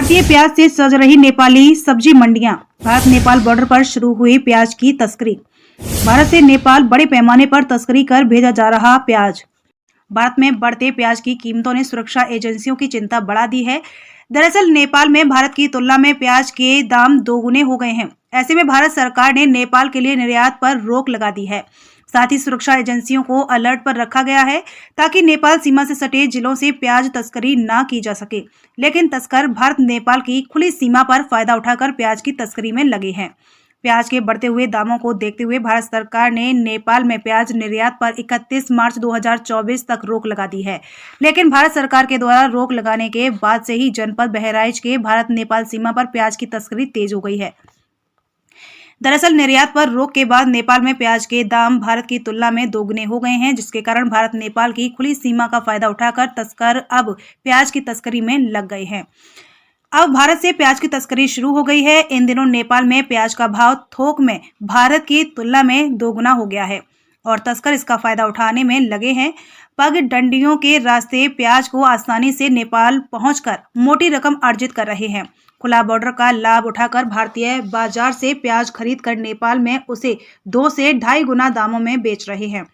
भारतीय प्याज से सज रही नेपाली सब्जी मंडियां। भारत नेपाल बॉर्डर पर शुरू हुई प्याज की तस्करी। भारत से नेपाल बड़े पैमाने पर तस्करी कर भेजा जा रहा प्याज। भारत में बढ़ते प्याज की कीमतों ने सुरक्षा एजेंसियों की चिंता बढ़ा दी है। दरअसल नेपाल में भारत की तुलना में प्याज के दाम दोगुने हो गए हैं। ऐसे में भारत सरकार ने नेपाल के लिए निर्यात पर रोक लगा दी है। साथ ही सुरक्षा एजेंसियों को अलर्ट पर रखा गया है ताकि नेपाल सीमा से सटे जिलों से प्याज तस्करी न की जा सके। लेकिन तस्कर भारत नेपाल की खुली सीमा पर फायदा उठाकर प्याज की तस्करी में लगे हैं। प्याज के बढ़ते हुए दामों को देखते हुए भारत सरकार ने नेपाल में प्याज निर्यात पर 31 मार्च 2024 तक रोक लगा दी है। लेकिन भारत सरकार के द्वारा रोक लगाने के बाद से ही जनपद बहराइच के भारत नेपाल सीमा पर प्याज की तस्करी तेज हो गई है। दरअसल निर्यात पर रोक के बाद नेपाल में प्याज के दाम भारत की तुलना में दोगुने हो गए हैं, जिसके कारण भारत नेपाल की खुली सीमा का फायदा उठाकर तस्कर अब प्याज की तस्करी में लग गए हैं। अब भारत से प्याज की तस्करी शुरू हो गई है। इन दिनों नेपाल में प्याज का भाव थोक में भारत की तुलना में दोगुना हो गया है और तस्कर इसका फायदा उठाने में लगे हैं। पगडंडियों के रास्ते प्याज को आसानी से नेपाल पहुंचकर मोटी रकम अर्जित कर रहे हैं। खुला बॉर्डर का लाभ उठाकर भारतीय बाजार से प्याज खरीद कर नेपाल में उसे 2 से ढाई गुना दामों में बेच रहे हैं।